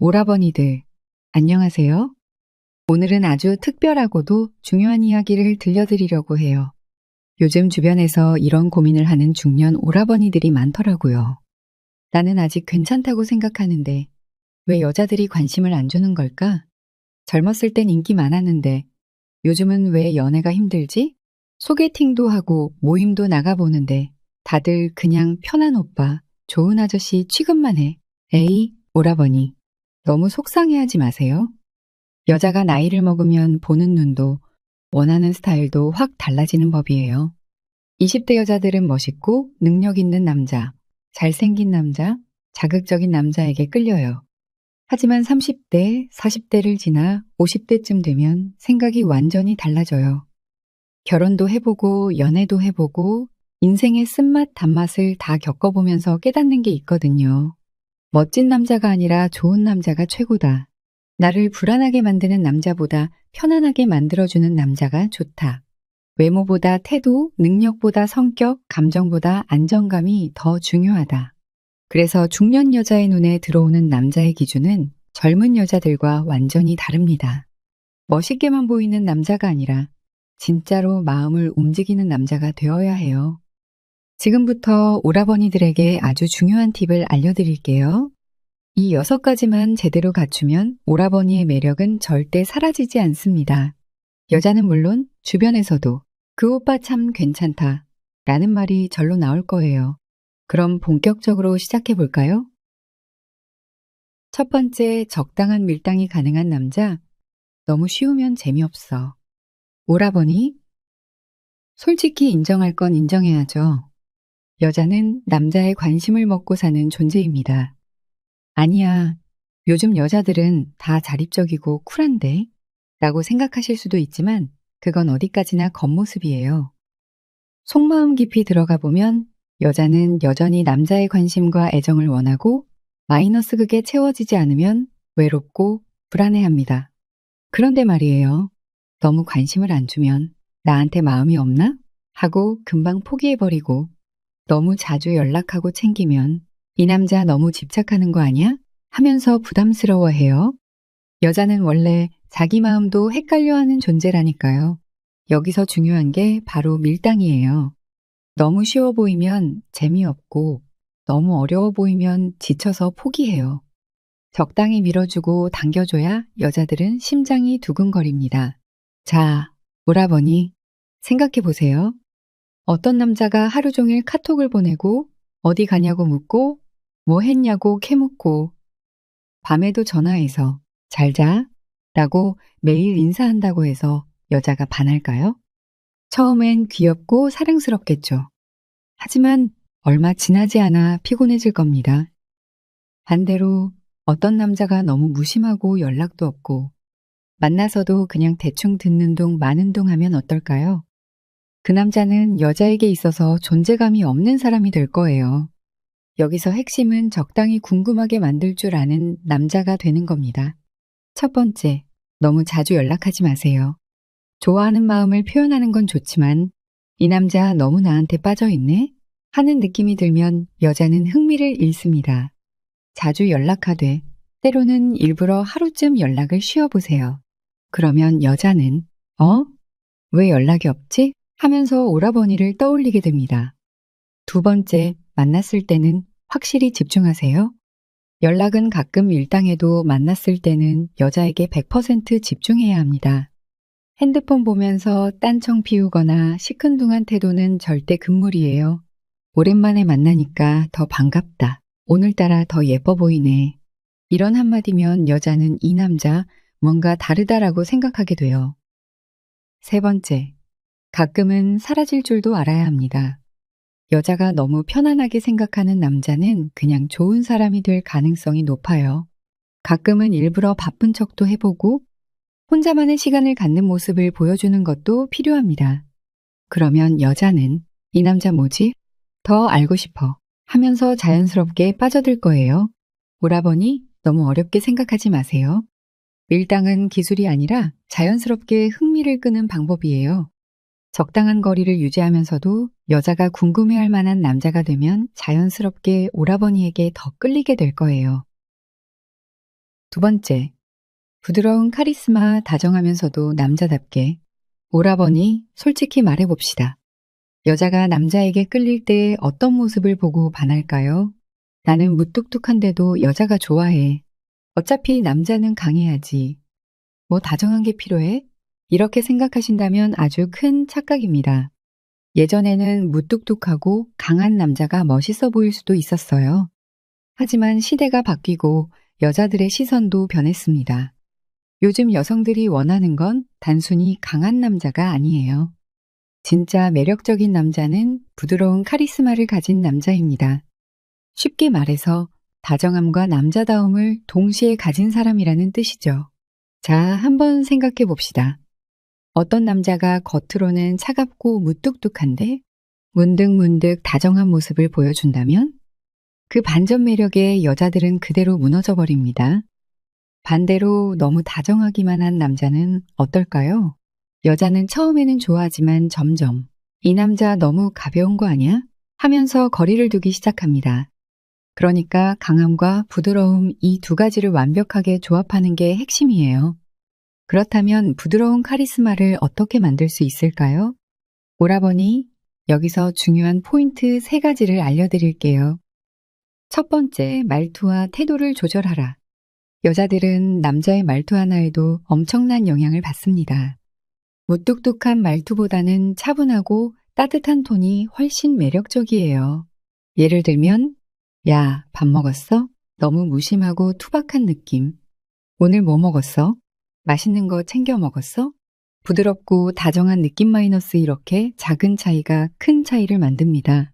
오라버니들, 안녕하세요. 오늘은 아주 특별하고도 중요한 이야기를 들려드리려고 해요. 요즘 주변에서 이런 고민을 하는 중년 오라버니들이 많더라고요. 나는 아직 괜찮다고 생각하는데 왜 여자들이 관심을 안 주는 걸까? 젊었을 땐 인기 많았는데 요즘은 왜 연애가 힘들지? 소개팅도 하고 모임도 나가보는데 다들 그냥 편한 오빠, 좋은 아저씨 취급만 해. 에이, 오라버니. 너무 속상해하지 마세요. 여자가 나이를 먹으면 보는 눈도 원하는 스타일도 확 달라지는 법이에요. 20대 여자들은 멋있고 능력 있는 남자, 잘생긴 남자, 자극적인 남자에게 끌려요. 하지만 30대, 40대를 지나 50대쯤 되면 생각이 완전히 달라져요. 결혼도 해보고 연애도 해보고 인생의 쓴맛 단맛을 다 겪어보면서 깨닫는 게 있거든요. 멋진 남자가 아니라 좋은 남자가 최고다. 나를 불안하게 만드는 남자보다 편안하게 만들어주는 남자가 좋다. 외모보다 태도, 능력보다 성격, 감정보다 안정감이 더 중요하다. 그래서 중년 여자의 눈에 들어오는 남자의 기준은 젊은 여자들과 완전히 다릅니다. 멋있게만 보이는 남자가 아니라 진짜로 마음을 움직이는 남자가 되어야 해요. 지금부터 오라버니들에게 아주 중요한 팁을 알려드릴게요. 이 6가지만 제대로 갖추면 오라버니의 매력은 절대 사라지지 않습니다. 여자는 물론 주변에서도 그 오빠 참 괜찮다 라는 말이 절로 나올 거예요. 그럼 본격적으로 시작해 볼까요? 첫 번째, 적당한 밀당이 가능한 남자. 너무 쉬우면 재미없어. 오라버니, 솔직히 인정할 건 인정해야죠. 여자는 남자의 관심을 먹고 사는 존재입니다. 아니야, 요즘 여자들은 다 자립적이고 쿨한데? 라고 생각하실 수도 있지만 그건 어디까지나 겉모습이에요. 속마음 깊이 들어가 보면 여자는 여전히 남자의 관심과 애정을 원하고 마이너스 극에 채워지지 않으면 외롭고 불안해합니다. 그런데 말이에요. 너무 관심을 안 주면 나한테 마음이 없나? 하고 금방 포기해버리고 너무 자주 연락하고 챙기면 이 남자 너무 집착하는 거 아니야? 하면서 부담스러워해요. 여자는 원래 자기 마음도 헷갈려하는 존재라니까요. 여기서 중요한 게 바로 밀당이에요. 너무 쉬워 보이면 재미없고 너무 어려워 보이면 지쳐서 포기해요. 적당히 밀어주고 당겨줘야 여자들은 심장이 두근거립니다. 자, 오라버니, 생각해 보세요. 어떤 남자가 하루 종일 카톡을 보내고 어디 가냐고 묻고 뭐 했냐고 캐묻고 밤에도 전화해서 잘 자? 라고 매일 인사한다고 해서 여자가 반할까요? 처음엔 귀엽고 사랑스럽겠죠. 하지만 얼마 지나지 않아 피곤해질 겁니다. 반대로 어떤 남자가 너무 무심하고 연락도 없고 만나서도 그냥 대충 듣는 둥 마는 둥 하면 어떨까요? 그 남자는 여자에게 있어서 존재감이 없는 사람이 될 거예요. 여기서 핵심은 적당히 궁금하게 만들 줄 아는 남자가 되는 겁니다. 첫 번째, 너무 자주 연락하지 마세요. 좋아하는 마음을 표현하는 건 좋지만 이 남자 너무 나한테 빠져 있네? 하는 느낌이 들면 여자는 흥미를 잃습니다. 자주 연락하되 때로는 일부러 하루쯤 연락을 쉬어보세요. 그러면 여자는 왜 연락이 없지? 하면서 오라버니를 떠올리게 됩니다. 두 번째, 만났을 때는 확실히 집중하세요. 연락은 가끔 일당해도 만났을 때는 여자에게 100% 집중해야 합니다. 핸드폰 보면서 딴청 피우거나 시큰둥한 태도는 절대 금물이에요. 오랜만에 만나니까 더 반갑다. 오늘따라 더 예뻐 보이네. 이런 한마디면 여자는 이 남자 뭔가 다르다라고 생각하게 돼요. 세 번째, 가끔은 사라질 줄도 알아야 합니다. 여자가 너무 편안하게 생각하는 남자는 그냥 좋은 사람이 될 가능성이 높아요. 가끔은 일부러 바쁜 척도 해보고 혼자만의 시간을 갖는 모습을 보여주는 것도 필요합니다. 그러면 여자는 이 남자 뭐지? 더 알고 싶어 하면서 자연스럽게 빠져들 거예요. 오라버니, 너무 어렵게 생각하지 마세요. 밀당은 기술이 아니라 자연스럽게 흥미를 끄는 방법이에요. 적당한 거리를 유지하면서도 여자가 궁금해할 만한 남자가 되면 자연스럽게 오라버니에게 더 끌리게 될 거예요. 두 번째, 부드러운 카리스마 다정하면서도 남자답게 오라버니 솔직히 말해봅시다. 여자가 남자에게 끌릴 때 어떤 모습을 보고 반할까요? 나는 무뚝뚝한데도 여자가 좋아해. 어차피 남자는 강해야지. 뭐 다정한 게 필요해? 이렇게 생각하신다면 아주 큰 착각입니다. 예전에는 무뚝뚝하고 강한 남자가 멋있어 보일 수도 있었어요. 하지만 시대가 바뀌고 여자들의 시선도 변했습니다. 요즘 여성들이 원하는 건 단순히 강한 남자가 아니에요. 진짜 매력적인 남자는 부드러운 카리스마를 가진 남자입니다. 쉽게 말해서 다정함과 남자다움을 동시에 가진 사람이라는 뜻이죠. 자, 한번 생각해 봅시다. 어떤 남자가 겉으로는 차갑고 무뚝뚝한데 문득문득 다정한 모습을 보여준다면 그 반전 매력에 여자들은 그대로 무너져 버립니다. 반대로 너무 다정하기만 한 남자는 어떨까요? 여자는 처음에는 좋아하지만 점점 이 남자 너무 가벼운 거 아니야? 하면서 거리를 두기 시작합니다. 그러니까 강함과 부드러움 이 두 가지를 완벽하게 조합하는 게 핵심이에요. 그렇다면 부드러운 카리스마를 어떻게 만들 수 있을까요? 오라버니, 여기서 중요한 포인트 3가지를 알려드릴게요. 첫 번째, 말투와 태도를 조절하라. 여자들은 남자의 말투 하나에도 엄청난 영향을 받습니다. 무뚝뚝한 말투보다는 차분하고 따뜻한 톤이 훨씬 매력적이에요. 예를 들면, 야, 밥 먹었어? 너무 무심하고 투박한 느낌. 오늘 뭐 먹었어? 맛있는 거 챙겨 먹었어? 부드럽고 다정한 느낌 마이너스 이렇게 작은 차이가 큰 차이를 만듭니다.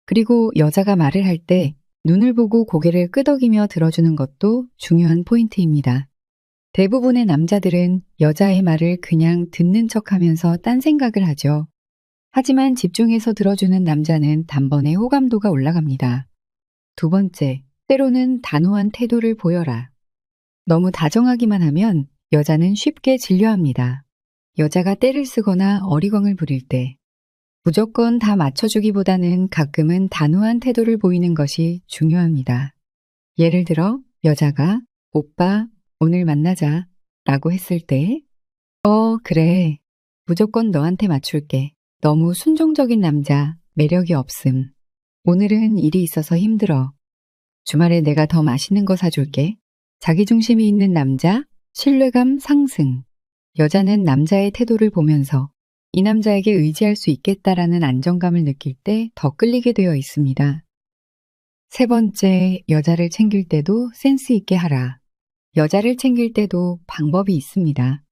그리고 여자가 말을 할 때 눈을 보고 고개를 끄덕이며 들어주는 것도 중요한 포인트입니다. 대부분의 남자들은 여자의 말을 그냥 듣는 척 하면서 딴 생각을 하죠. 하지만 집중해서 들어주는 남자는 단번에 호감도가 올라갑니다. 두 번째, 때로는 단호한 태도를 보여라. 너무 다정하기만 하면 여자는 쉽게 질려합니다. 여자가 떼를 쓰거나 어리광을 부릴 때 무조건 다 맞춰주기보다는 가끔은 단호한 태도를 보이는 것이 중요합니다. 예를 들어 여자가 오빠 오늘 만나자 라고 했을 때 그래 무조건 너한테 맞출게. 너무 순종적인 남자 매력이 없음. 오늘은 일이 있어서 힘들어. 주말에 내가 더 맛있는 거 사줄게. 자기중심이 있는 남자 신뢰감 상승. 여자는 남자의 태도를 보면서 이 남자에게 의지할 수 있겠다라는 안정감을 느낄 때 더 끌리게 되어 있습니다. 세 번째, 여자를 챙길 때도 센스 있게 하라. 여자를 챙길 때도 방법이 있습니다.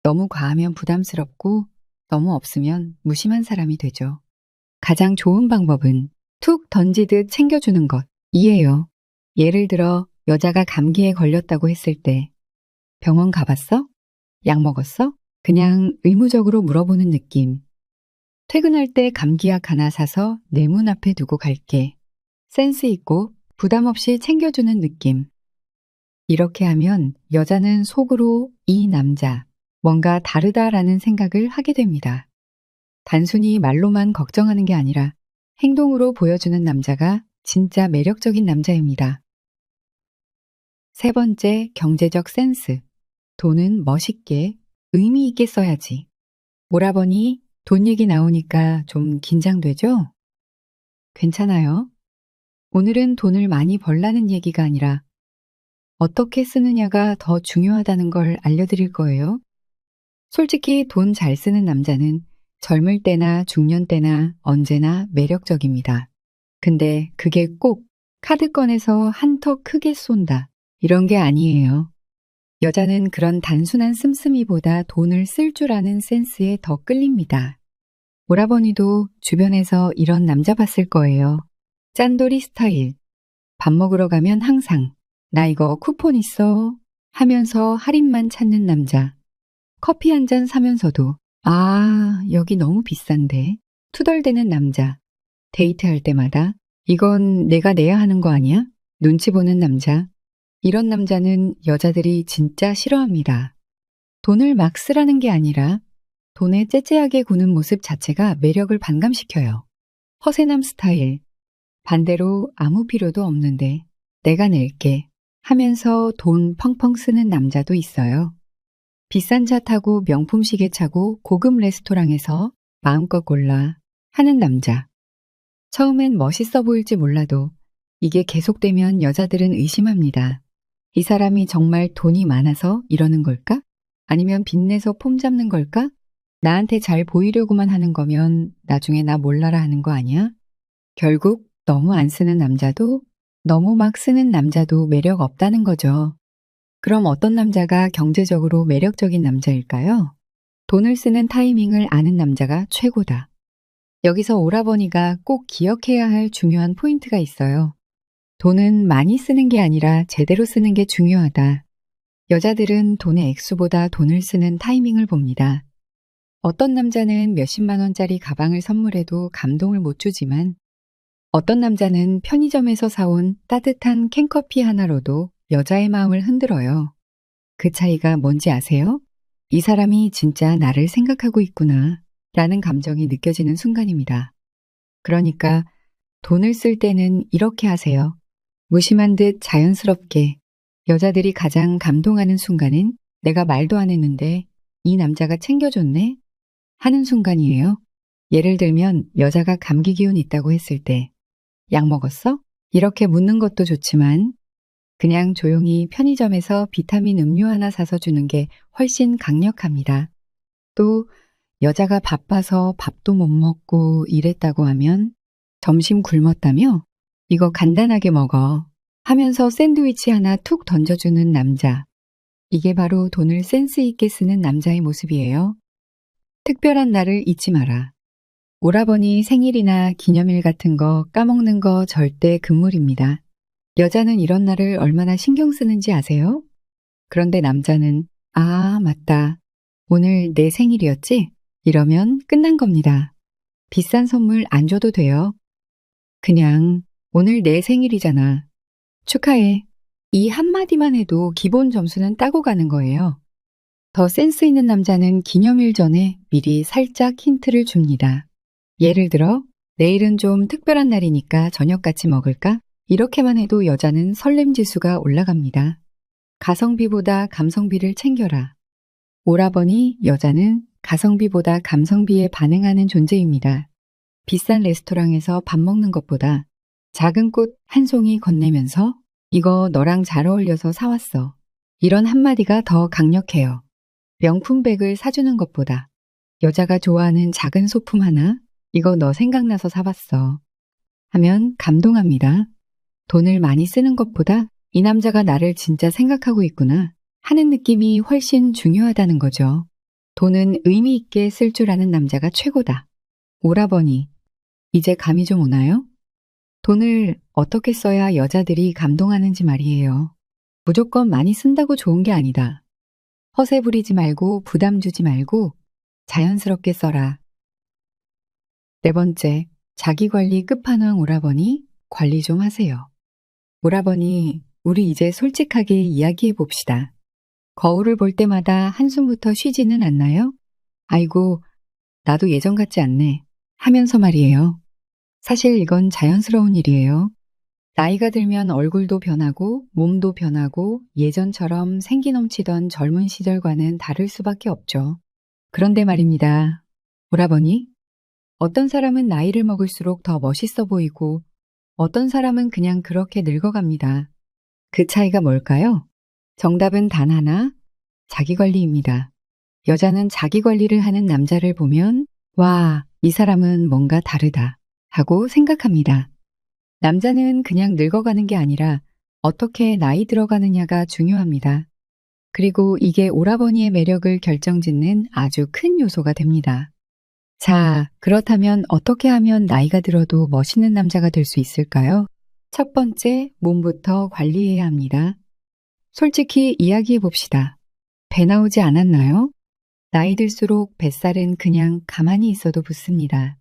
너무 과하면 부담스럽고 너무 없으면 무심한 사람이 되죠. 가장 좋은 방법은 툭 던지듯 챙겨주는 것, 이에요. 예를 들어 여자가 감기에 걸렸다고 했을 때 병원 가봤어? 약 먹었어? 그냥 의무적으로 물어보는 느낌. 퇴근할 때 감기약 하나 사서 내 문 앞에 두고 갈게. 센스 있고 부담 없이 챙겨주는 느낌. 이렇게 하면 여자는 속으로 이 남자, 뭔가 다르다라는 생각을 하게 됩니다. 단순히 말로만 걱정하는 게 아니라 행동으로 보여주는 남자가 진짜 매력적인 남자입니다. 세 번째, 경제적 센스. 돈은 멋있게, 의미 있게 써야지. 오라버니, 돈 얘기 나오니까 좀 긴장되죠? 괜찮아요. 오늘은 돈을 많이 벌라는 얘기가 아니라 어떻게 쓰느냐가 더 중요하다는 걸 알려드릴 거예요. 솔직히 돈 잘 쓰는 남자는 젊을 때나 중년 때나 언제나 매력적입니다. 근데 그게 꼭 카드 꺼내서 한턱 크게 쏜다. 이런 게 아니에요. 여자는 그런 단순한 씀씀이보다 돈을 쓸 줄 아는 센스에 더 끌립니다. 오라버니도 주변에서 이런 남자 봤을 거예요. 짠돌이 스타일. 밥 먹으러 가면 항상 나 이거 쿠폰 있어 하면서 할인만 찾는 남자. 커피 한 잔 사면서도 여기 너무 비싼데 투덜대는 남자. 데이트할 때마다 이건 내가 내야 하는 거 아니야? 눈치 보는 남자. 이런 남자는 여자들이 진짜 싫어합니다. 돈을 막 쓰라는 게 아니라 돈에 째째하게 구는 모습 자체가 매력을 반감시켜요. 허세남 스타일. 반대로 아무 필요도 없는데 내가 낼게 하면서 돈 펑펑 쓰는 남자도 있어요. 비싼 차 타고 명품 시계 차고 고급 레스토랑에서 마음껏 골라 하는 남자. 처음엔 멋있어 보일지 몰라도 이게 계속되면 여자들은 의심합니다. 이 사람이 정말 돈이 많아서 이러는 걸까? 아니면 빚내서 폼 잡는 걸까? 나한테 잘 보이려고만 하는 거면 나중에 나 몰라라 하는 거 아니야? 결국 너무 안 쓰는 남자도 너무 막 쓰는 남자도 매력 없다는 거죠. 그럼 어떤 남자가 경제적으로 매력적인 남자일까요? 돈을 쓰는 타이밍을 아는 남자가 최고다. 여기서 오라버니가 꼭 기억해야 할 중요한 포인트가 있어요. 돈은 많이 쓰는 게 아니라 제대로 쓰는 게 중요하다. 여자들은 돈의 액수보다 돈을 쓰는 타이밍을 봅니다. 어떤 남자는 몇십만 원짜리 가방을 선물해도 감동을 못 주지만 어떤 남자는 편의점에서 사온 따뜻한 캔커피 하나로도 여자의 마음을 흔들어요. 그 차이가 뭔지 아세요? 이 사람이 진짜 나를 생각하고 있구나 라는 감정이 느껴지는 순간입니다. 그러니까 돈을 쓸 때는 이렇게 하세요. 무심한 듯 자연스럽게. 여자들이 가장 감동하는 순간은 내가 말도 안 했는데 이 남자가 챙겨줬네 하는 순간이에요. 예를 들면 여자가 감기 기운 있다고 했을 때 약 먹었어? 이렇게 묻는 것도 좋지만 그냥 조용히 편의점에서 비타민 음료 하나 사서 주는 게 훨씬 강력합니다. 또 여자가 바빠서 밥도 못 먹고 이랬다고 하면 점심 굶었다며? 이거 간단하게 먹어 하면서 샌드위치 하나 툭 던져주는 남자. 이게 바로 돈을 센스 있게 쓰는 남자의 모습이에요. 특별한 날을 잊지 마라. 오라버니 생일이나 기념일 같은 거 까먹는 거 절대 금물입니다. 여자는 이런 날을 얼마나 신경 쓰는지 아세요? 그런데 남자는 아, 맞다. 오늘 내 생일이었지? 이러면 끝난 겁니다. 비싼 선물 안 줘도 돼요. 그냥 오늘 내 생일이잖아. 축하해. 이 한마디만 해도 기본 점수는 따고 가는 거예요. 더 센스 있는 남자는 기념일 전에 미리 살짝 힌트를 줍니다. 예를 들어, 내일은 좀 특별한 날이니까 저녁 같이 먹을까? 이렇게만 해도 여자는 설렘 지수가 올라갑니다. 가성비보다 감성비를 챙겨라. 오라버니 여자는 가성비보다 감성비에 반응하는 존재입니다. 비싼 레스토랑에서 밥 먹는 것보다 작은 꽃 한 송이 건네면서 이거 너랑 잘 어울려서 사왔어. 이런 한마디가 더 강력해요. 명품백을 사주는 것보다 여자가 좋아하는 작은 소품 하나 이거 너 생각나서 사봤어. 하면 감동합니다. 돈을 많이 쓰는 것보다 이 남자가 나를 진짜 생각하고 있구나 하는 느낌이 훨씬 중요하다는 거죠. 돈은 의미 있게 쓸 줄 아는 남자가 최고다. 오라버니, 이제 감이 좀 오나요? 돈을 어떻게 써야 여자들이 감동하는지 말이에요. 무조건 많이 쓴다고 좋은 게 아니다. 허세 부리지 말고 부담 주지 말고 자연스럽게 써라. 네 번째, 자기관리 끝판왕 오라버니 관리 좀 하세요. 오라버니, 우리 이제 솔직하게 이야기해 봅시다. 거울을 볼 때마다 한숨부터 쉬지는 않나요? 아이고, 나도 예전 같지 않네 하면서 말이에요. 사실 이건 자연스러운 일이에요. 나이가 들면 얼굴도 변하고 몸도 변하고 예전처럼 생기 넘치던 젊은 시절과는 다를 수밖에 없죠. 그런데 말입니다. 오라버니, 어떤 사람은 나이를 먹을수록 더 멋있어 보이고 어떤 사람은 그냥 그렇게 늙어갑니다. 그 차이가 뭘까요? 정답은 단 하나, 자기관리입니다. 여자는 자기관리를 하는 남자를 보면 와, 이 사람은 뭔가 다르다 하고 생각합니다. 남자는 그냥 늙어가는 게 아니라 어떻게 나이 들어가느냐가 중요합니다. 그리고 이게 오라버니의 매력을 결정짓는 아주 큰 요소가 됩니다. 자, 그렇다면 어떻게 하면 나이가 들어도 멋있는 남자가 될 수 있을까요? 첫 번째, 몸부터 관리해야 합니다. 솔직히 이야기해 봅시다. 배 나오지 않았나요? 나이 들수록 뱃살은 그냥 가만히 있어도 붙습니다.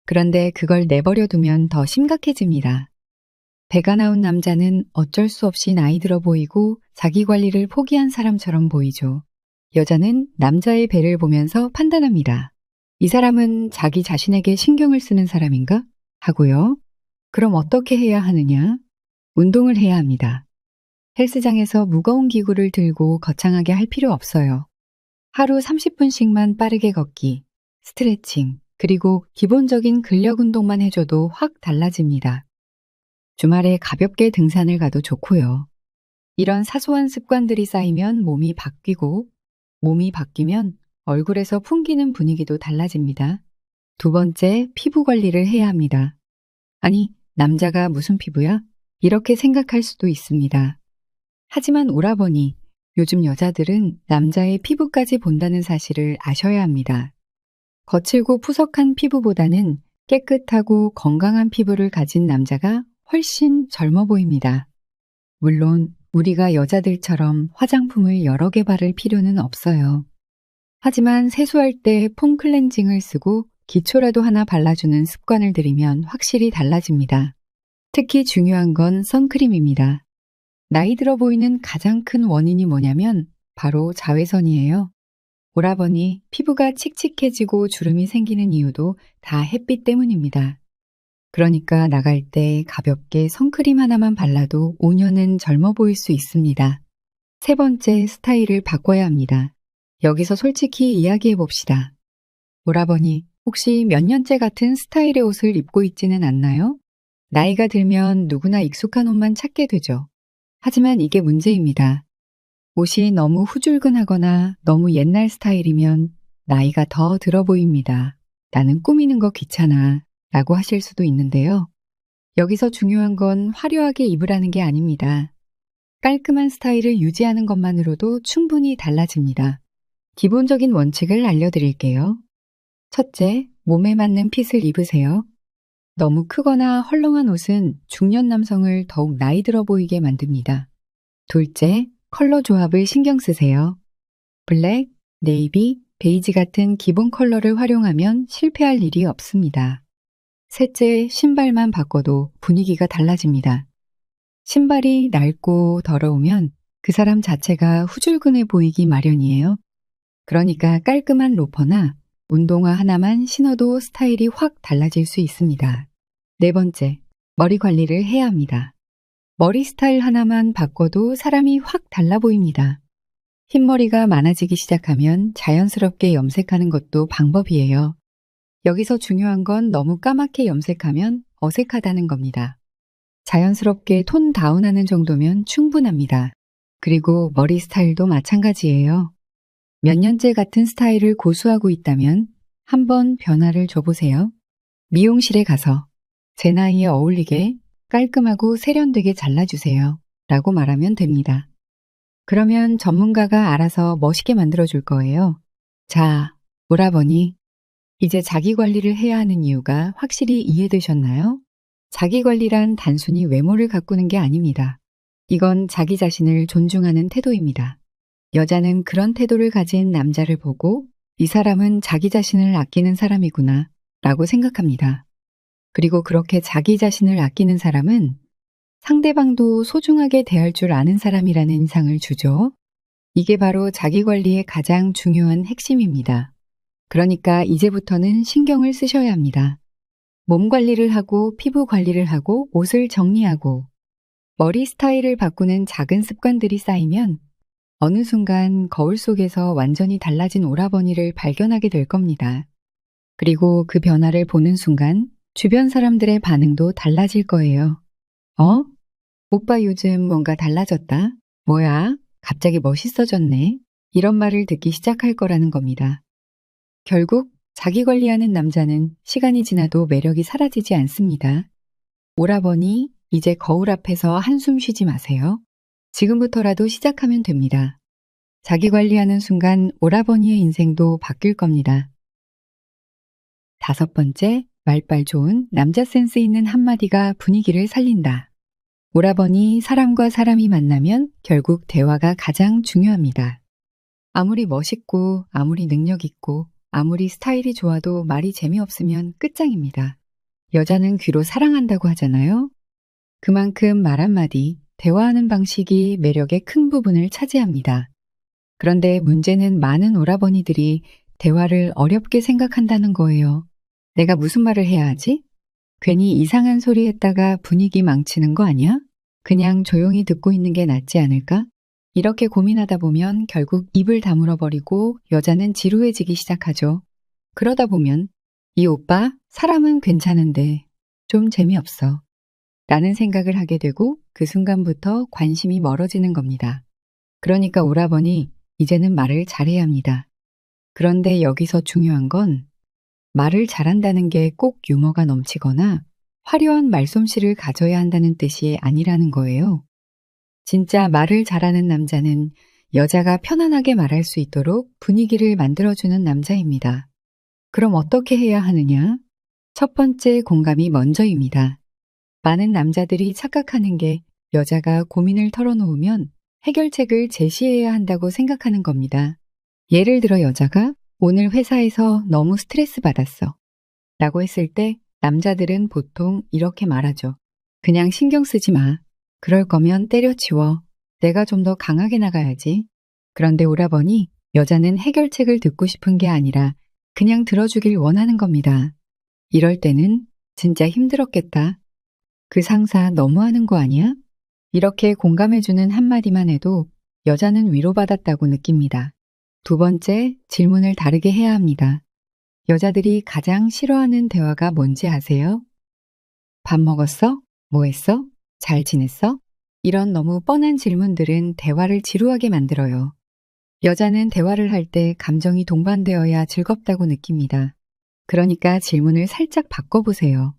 그런데 그걸 내버려 두면 더 심각해집니다. 배가 나온 남자는 어쩔 수 없이 나이 들어 보이고 자기 관리를 포기한 사람처럼 보이죠. 여자는 남자의 배를 보면서 판단합니다. 이 사람은 자기 자신에게 신경을 쓰는 사람인가? 하고요. 그럼 어떻게 해야 하느냐? 운동을 해야 합니다. 헬스장에서 무거운 기구를 들고 거창하게 할 필요 없어요. 하루 30분씩만 빠르게 걷기, 스트레칭, 그리고 기본적인 근력 운동만 해줘도 확 달라집니다. 주말에 가볍게 등산을 가도 좋고요. 이런 사소한 습관들이 쌓이면 몸이 바뀌고, 몸이 바뀌면 얼굴에서 풍기는 분위기도 달라집니다. 두 번째, 피부 관리를 해야 합니다. 아니, 남자가 무슨 피부야? 이렇게 생각할 수도 있습니다. 하지만 오라버니, 요즘 여자들은 남자의 피부까지 본다는 사실을 아셔야 합니다. 거칠고 푸석한 피부보다는 깨끗하고 건강한 피부를 가진 남자가 훨씬 젊어 보입니다. 물론 우리가 여자들처럼 화장품을 여러 개 바를 필요는 없어요. 하지만 세수할 때 폼 클렌징을 쓰고 기초라도 하나 발라주는 습관을 들이면 확실히 달라집니다. 특히 중요한 건 선크림입니다. 나이 들어 보이는 가장 큰 원인이 뭐냐면 바로 자외선이에요. 오라버니, 피부가 칙칙해지고 주름이 생기는 이유도 다 햇빛 때문입니다. 그러니까 나갈 때 가볍게 선크림 하나만 발라도 5년은 젊어 보일 수 있습니다. 세 번째, 스타일을 바꿔야 합니다. 여기서 솔직히 이야기해 봅시다. 오라버니, 혹시 몇 년째 같은 스타일의 옷을 입고 있지는 않나요? 나이가 들면 누구나 익숙한 옷만 찾게 되죠. 하지만 이게 문제입니다. 옷이 너무 후줄근하거나 너무 옛날 스타일이면 나이가 더 들어 보입니다. 나는 꾸미는 거 귀찮아 라고 하실 수도 있는데요. 여기서 중요한 건 화려하게 입으라는 게 아닙니다. 깔끔한 스타일을 유지하는 것만으로도 충분히 달라집니다. 기본적인 원칙을 알려드릴게요. 첫째, 몸에 맞는 핏을 입으세요. 너무 크거나 헐렁한 옷은 중년 남성을 더욱 나이 들어 보이게 만듭니다. 둘째, 컬러 조합을 신경 쓰세요. 블랙, 네이비, 베이지 같은 기본 컬러를 활용하면 실패할 일이 없습니다. 셋째, 신발만 바꿔도 분위기가 달라집니다. 신발이 낡고 더러우면 그 사람 자체가 후줄근해 보이기 마련이에요. 그러니까 깔끔한 로퍼나 운동화 하나만 신어도 스타일이 확 달라질 수 있습니다. 네 번째, 머리 관리를 해야 합니다. 머리 스타일 하나만 바꿔도 사람이 확 달라 보입니다. 흰머리가 많아지기 시작하면 자연스럽게 염색하는 것도 방법이에요. 여기서 중요한 건 너무 까맣게 염색하면 어색하다는 겁니다. 자연스럽게 톤 다운하는 정도면 충분합니다. 그리고 머리 스타일도 마찬가지예요. 몇 년째 같은 스타일을 고수하고 있다면 한번 변화를 줘보세요. 미용실에 가서 제 나이에 어울리게 깔끔하고 세련되게 잘라주세요 라고 말하면 됩니다. 그러면 전문가가 알아서 멋있게 만들어줄 거예요. 자, 오라버니, 이제 자기 관리를 해야 하는 이유가 확실히 이해되셨나요? 자기 관리란 단순히 외모를 가꾸는 게 아닙니다. 이건 자기 자신을 존중하는 태도입니다. 여자는 그런 태도를 가진 남자를 보고 이 사람은 자기 자신을 아끼는 사람이구나 라고 생각합니다. 그리고 그렇게 자기 자신을 아끼는 사람은 상대방도 소중하게 대할 줄 아는 사람이라는 인상을 주죠. 이게 바로 자기 관리의 가장 중요한 핵심입니다. 그러니까 이제부터는 신경을 쓰셔야 합니다. 몸 관리를 하고 피부 관리를 하고 옷을 정리하고 머리 스타일을 바꾸는 작은 습관들이 쌓이면 어느 순간 거울 속에서 완전히 달라진 오라버니를 발견하게 될 겁니다. 그리고 그 변화를 보는 순간 주변 사람들의 반응도 달라질 거예요. 어? 오빠 요즘 뭔가 달라졌다? 뭐야? 갑자기 멋있어졌네? 이런 말을 듣기 시작할 거라는 겁니다. 결국 자기 관리하는 남자는 시간이 지나도 매력이 사라지지 않습니다. 오라버니, 이제 거울 앞에서 한숨 쉬지 마세요. 지금부터라도 시작하면 됩니다. 자기 관리하는 순간 오라버니의 인생도 바뀔 겁니다. 다섯 번째, 말빨 좋은 남자 센스 있는 한마디가 분위기를 살린다. 오라버니, 사람과 사람이 만나면 결국 대화가 가장 중요합니다. 아무리 멋있고 아무리 능력 있고 아무리 스타일이 좋아도 말이 재미없으면 끝장입니다. 여자는 귀로 사랑한다고 하잖아요. 그만큼 말 한마디, 대화하는 방식이 매력의 큰 부분을 차지합니다. 그런데 문제는 많은 오라버니들이 대화를 어렵게 생각한다는 거예요. 내가 무슨 말을 해야 하지? 괜히 이상한 소리 했다가 분위기 망치는 거 아니야? 그냥 조용히 듣고 있는 게 낫지 않을까? 이렇게 고민하다 보면 결국 입을 다물어 버리고 여자는 지루해지기 시작하죠. 그러다 보면 이 오빠 사람은 괜찮은데 좀 재미없어 라는 생각을 하게 되고 그 순간부터 관심이 멀어지는 겁니다. 그러니까 오라버니 이제는 말을 잘해야 합니다. 그런데 여기서 중요한 건 말을 잘한다는 게 꼭 유머가 넘치거나 화려한 말솜씨를 가져야 한다는 뜻이 아니라는 거예요. 진짜 말을 잘하는 남자는 여자가 편안하게 말할 수 있도록 분위기를 만들어주는 남자입니다. 그럼 어떻게 해야 하느냐? 첫 번째 공감이 먼저입니다. 많은 남자들이 착각하는 게 여자가 고민을 털어놓으면 해결책을 제시해야 한다고 생각하는 겁니다. 예를 들어 여자가 오늘 회사에서 너무 스트레스 받았어 라고 했을 때 남자들은 보통 이렇게 말하죠. 그냥 신경 쓰지 마. 그럴 거면 때려치워. 내가 좀 더 강하게 나가야지. 그런데 오라버니 여자는 해결책을 듣고 싶은 게 아니라 그냥 들어주길 원하는 겁니다. 이럴 때는 진짜 힘들었겠다. 그 상사 너무하는 거 아니야? 이렇게 공감해주는 한마디만 해도 여자는 위로받았다고 느낍니다. 두 번째, 질문을 다르게 해야 합니다. 여자들이 가장 싫어하는 대화가 뭔지 아세요? 밥 먹었어? 뭐 했어? 잘 지냈어? 이런 너무 뻔한 질문들은 대화를 지루하게 만들어요. 여자는 대화를 할 때 감정이 동반되어야 즐겁다고 느낍니다. 그러니까 질문을 살짝 바꿔보세요.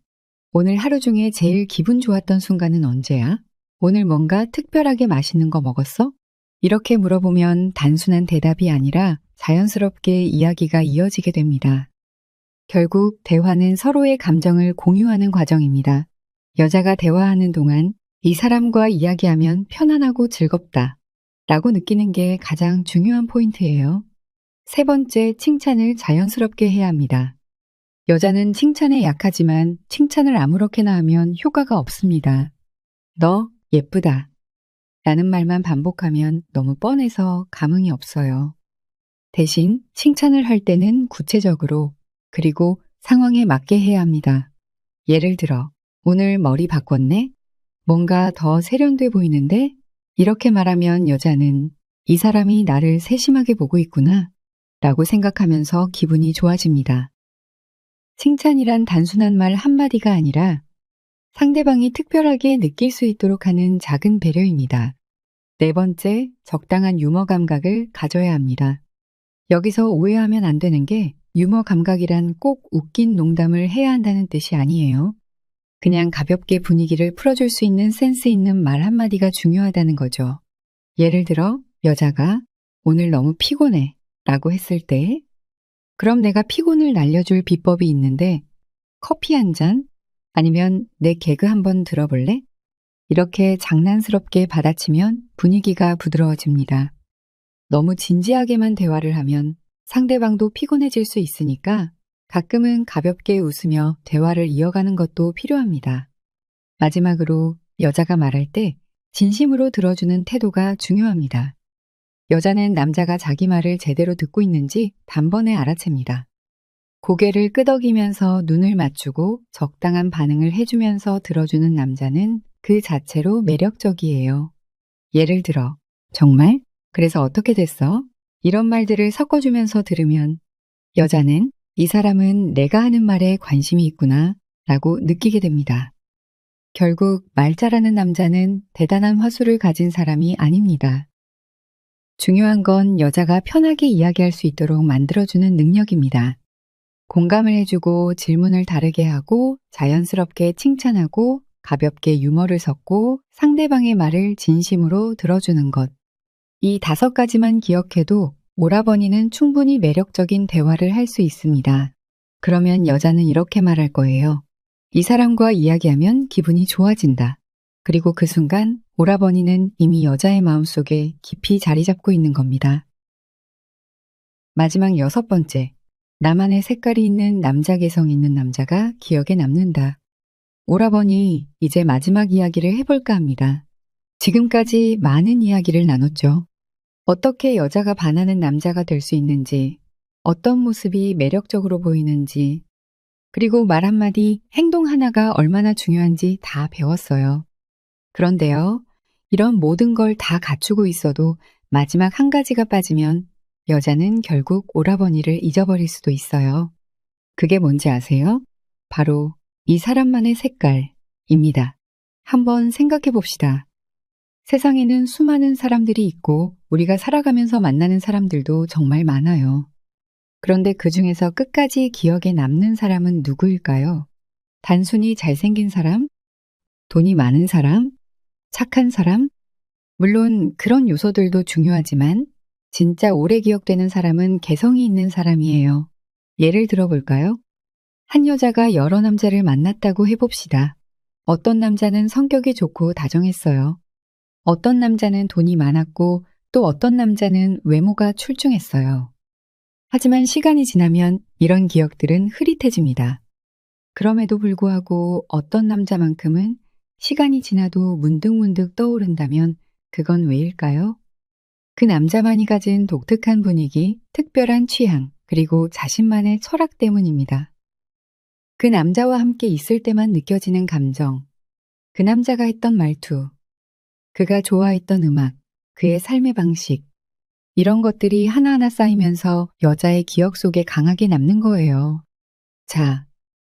오늘 하루 중에 제일 기분 좋았던 순간은 언제야? 오늘 뭔가 특별하게 맛있는 거 먹었어? 이렇게 물어보면 단순한 대답이 아니라 자연스럽게 이야기가 이어지게 됩니다. 결국 대화는 서로의 감정을 공유하는 과정입니다. 여자가 대화하는 동안 이 사람과 이야기하면 편안하고 즐겁다 라고 느끼는 게 가장 중요한 포인트예요. 세 번째, 칭찬을 자연스럽게 해야 합니다. 여자는 칭찬에 약하지만 칭찬을 아무렇게나 하면 효과가 없습니다. 너 예쁘다 라는 말만 반복하면 너무 뻔해서 감흥이 없어요. 대신 칭찬을 할 때는 구체적으로 그리고 상황에 맞게 해야 합니다. 예를 들어 오늘 머리 바꿨네? 뭔가 더 세련돼 보이는데? 이렇게 말하면 여자는 이 사람이 나를 세심하게 보고 있구나 라고 생각하면서 기분이 좋아집니다. 칭찬이란 단순한 말 한마디가 아니라 상대방이 특별하게 느낄 수 있도록 하는 작은 배려입니다. 네 번째, 적당한 유머 감각을 가져야 합니다. 여기서 오해하면 안 되는 게 유머 감각이란 꼭 웃긴 농담을 해야 한다는 뜻이 아니에요. 그냥 가볍게 분위기를 풀어줄 수 있는 센스 있는 말 한마디가 중요하다는 거죠. 예를 들어 여자가 오늘 너무 피곤해 라고 했을 때 그럼 내가 피곤을 날려줄 비법이 있는데 커피 한 잔? 아니면 내 개그 한번 들어볼래? 이렇게 장난스럽게 받아치면 분위기가 부드러워집니다. 너무 진지하게만 대화를 하면 상대방도 피곤해질 수 있으니까 가끔은 가볍게 웃으며 대화를 이어가는 것도 필요합니다. 마지막으로 여자가 말할 때 진심으로 들어주는 태도가 중요합니다. 여자는 남자가 자기 말을 제대로 듣고 있는지 단번에 알아챕니다. 고개를 끄덕이면서 눈을 맞추고 적당한 반응을 해주면서 들어주는 남자는 그 자체로 매력적이에요. 예를 들어, 정말? 그래서 어떻게 됐어? 이런 말들을 섞어주면서 들으면 여자는 이 사람은 내가 하는 말에 관심이 있구나 라고 느끼게 됩니다. 결국 말 잘하는 남자는 대단한 화술을 가진 사람이 아닙니다. 중요한 건 여자가 편하게 이야기할 수 있도록 만들어주는 능력입니다. 공감을 해주고 질문을 다르게 하고 자연스럽게 칭찬하고 가볍게 유머를 섞고 상대방의 말을 진심으로 들어주는 것. 이 5가지만 기억해도 오라버니는 충분히 매력적인 대화를 할 수 있습니다. 그러면 여자는 이렇게 말할 거예요. 이 사람과 이야기하면 기분이 좋아진다. 그리고 그 순간 오라버니는 이미 여자의 마음속에 깊이 자리 잡고 있는 겁니다. 마지막 6번째, 나만의 색깔이 있는 남자 개성 있는 남자가 기억에 남는다. 오라버니, 이제 마지막 이야기를 해볼까 합니다. 지금까지 많은 이야기를 나눴죠. 어떻게 여자가 반하는 남자가 될 수 있는지, 어떤 모습이 매력적으로 보이는지, 그리고 말 한마디, 행동 하나가 얼마나 중요한지 다 배웠어요. 그런데요, 이런 모든 걸 다 갖추고 있어도 마지막 한 가지가 빠지면 여자는 결국 오라버니를 잊어버릴 수도 있어요. 그게 뭔지 아세요? 바로 이 사람만의 색깔입니다. 한번 생각해 봅시다. 세상에는 수많은 사람들이 있고 우리가 살아가면서 만나는 사람들도 정말 많아요. 그런데 그 중에서 끝까지 기억에 남는 사람은 누구일까요? 단순히 잘생긴 사람? 돈이 많은 사람? 착한 사람? 물론 그런 요소들도 중요하지만 진짜 오래 기억되는 사람은 개성이 있는 사람이에요. 예를 들어 볼까요? 한 여자가 여러 남자를 만났다고 해봅시다. 어떤 남자는 성격이 좋고 다정했어요. 어떤 남자는 돈이 많았고 또 어떤 남자는 외모가 출중했어요. 하지만 시간이 지나면 이런 기억들은 흐릿해집니다. 그럼에도 불구하고 어떤 남자만큼은 시간이 지나도 문득문득 떠오른다면 그건 왜일까요? 그 남자만이 가진 독특한 분위기, 특별한 취향, 그리고 자신만의 철학 때문입니다. 그 남자와 함께 있을 때만 느껴지는 감정, 그 남자가 했던 말투, 그가 좋아했던 음악, 그의 삶의 방식, 이런 것들이 하나하나 쌓이면서 여자의 기억 속에 강하게 남는 거예요. 자,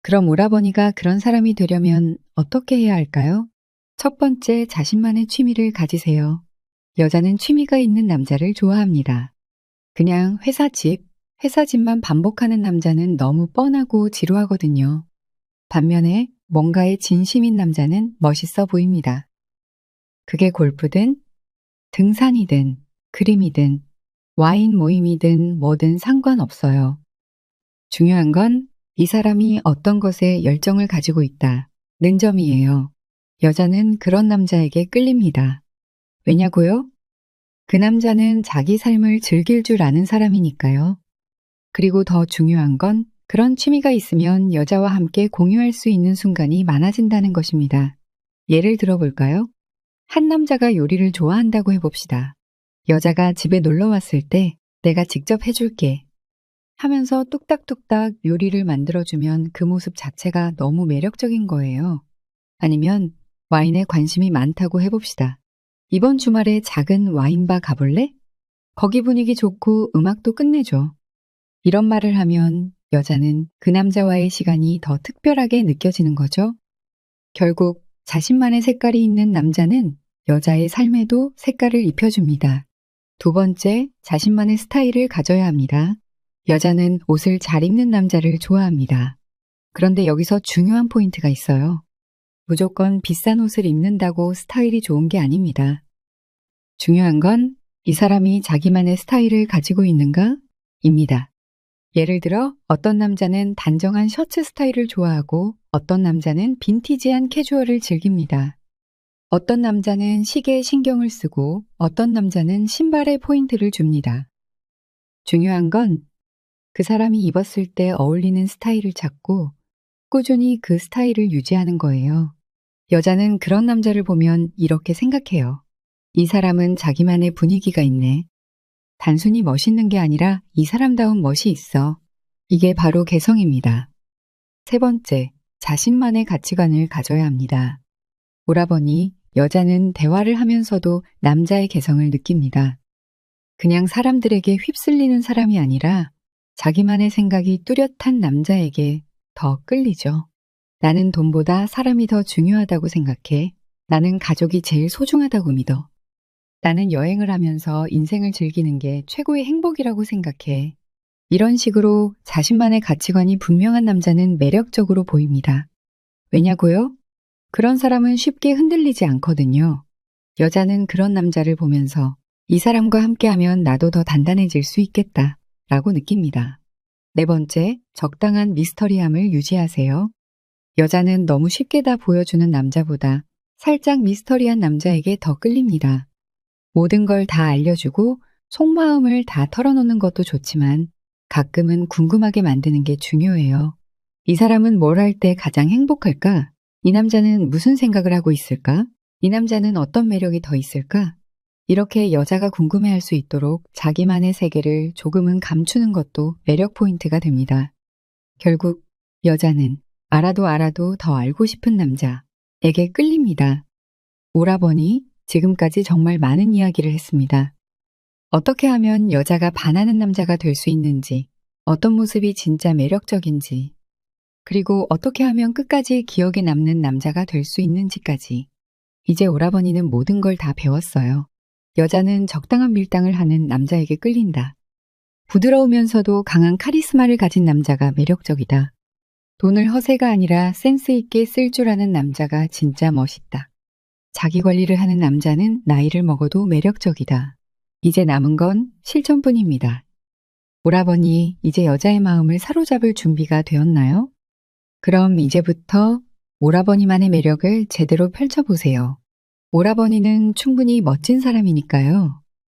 그럼 오라버니가 그런 사람이 되려면 어떻게 해야 할까요? 첫 번째, 자신만의 취미를 가지세요. 여자는 취미가 있는 남자를 좋아합니다. 그냥 회사 집만 반복하는 남자는 너무 뻔하고 지루하거든요. 반면에 뭔가에 진심인 남자는 멋있어 보입니다. 그게 골프든, 등산이든, 그림이든, 와인 모임이든 뭐든 상관없어요. 중요한 건 이 사람이 어떤 것에 열정을 가지고 있다는 점이에요. 여자는 그런 남자에게 끌립니다. 왜냐고요? 그 남자는 자기 삶을 즐길 줄 아는 사람이니까요. 그리고 더 중요한 건 그런 취미가 있으면 여자와 함께 공유할 수 있는 순간이 많아진다는 것입니다. 예를 들어 볼까요? 한 남자가 요리를 좋아한다고 해봅시다. 여자가 집에 놀러 왔을 때 내가 직접 해줄게 하면서 뚝딱뚝딱 요리를 만들어주면 그 모습 자체가 너무 매력적인 거예요. 아니면 와인에 관심이 많다고 해봅시다. 이번 주말에 작은 와인바 가볼래? 거기 분위기 좋고 음악도 끝내줘. 이런 말을 하면 여자는 그 남자와의 시간이 더 특별하게 느껴지는 거죠. 결국 자신만의 색깔이 있는 남자는 여자의 삶에도 색깔을 입혀줍니다. 두 번째, 자신만의 스타일을 가져야 합니다. 여자는 옷을 잘 입는 남자를 좋아합니다. 그런데 여기서 중요한 포인트가 있어요. 무조건 비싼 옷을 입는다고 스타일이 좋은 게 아닙니다. 중요한 건 이 사람이 자기만의 스타일을 가지고 있는가? 입니다. 예를 들어 어떤 남자는 단정한 셔츠 스타일을 좋아하고 어떤 남자는 빈티지한 캐주얼을 즐깁니다. 어떤 남자는 시계에 신경을 쓰고 어떤 남자는 신발에 포인트를 줍니다. 중요한 건 그 사람이 입었을 때 어울리는 스타일을 찾고 꾸준히 그 스타일을 유지하는 거예요. 여자는 그런 남자를 보면 이렇게 생각해요. 이 사람은 자기만의 분위기가 있네. 단순히 멋있는 게 아니라 이 사람다운 멋이 있어. 이게 바로 개성입니다. 세 번째, 자신만의 가치관을 가져야 합니다. 오라버니, 여자는 대화를 하면서도 남자의 개성을 느낍니다. 그냥 사람들에게 휩쓸리는 사람이 아니라 자기만의 생각이 뚜렷한 남자에게 더 끌리죠. 나는 돈보다 사람이 더 중요하다고 생각해. 나는 가족이 제일 소중하다고 믿어. 나는 여행을 하면서 인생을 즐기는 게 최고의 행복이라고 생각해. 이런 식으로 자신만의 가치관이 분명한 남자는 매력적으로 보입니다. 왜냐고요? 그런 사람은 쉽게 흔들리지 않거든요. 여자는 그런 남자를 보면서 이 사람과 함께하면 나도 더 단단해질 수 있겠다 라고 느낍니다. 네 번째, 적당한 미스터리함을 유지하세요. 여자는 너무 쉽게 다 보여주는 남자보다 살짝 미스터리한 남자에게 더 끌립니다. 모든 걸 다 알려주고 속마음을 다 털어놓는 것도 좋지만 가끔은 궁금하게 만드는 게 중요해요. 이 사람은 뭘 할 때 가장 행복할까? 이 남자는 무슨 생각을 하고 있을까? 이 남자는 어떤 매력이 더 있을까? 이렇게 여자가 궁금해할 수 있도록 자기만의 세계를 조금은 감추는 것도 매력 포인트가 됩니다. 결국 여자는 알아도 더 알고 싶은 남자에게 끌립니다. 오라버니, 지금까지 정말 많은 이야기를 했습니다. 어떻게 하면 여자가 반하는 남자가 될 수 있는지, 어떤 모습이 진짜 매력적인지, 그리고 어떻게 하면 끝까지 기억에 남는 남자가 될 수 있는지까지. 이제 오라버니는 모든 걸 다 배웠어요. 여자는 적당한 밀당을 하는 남자에게 끌린다. 부드러우면서도 강한 카리스마를 가진 남자가 매력적이다. 돈을 허세가 아니라 센스 있게 쓸 줄 아는 남자가 진짜 멋있다. 자기 관리를 하는 남자는 나이를 먹어도 매력적이다. 이제 남은 건 실천뿐입니다. 오라버니, 이제 여자의 마음을 사로잡을 준비가 되었나요? 그럼 이제부터 오라버니만의 매력을 제대로 펼쳐보세요. 오라버니는 충분히 멋진 사람이니까요.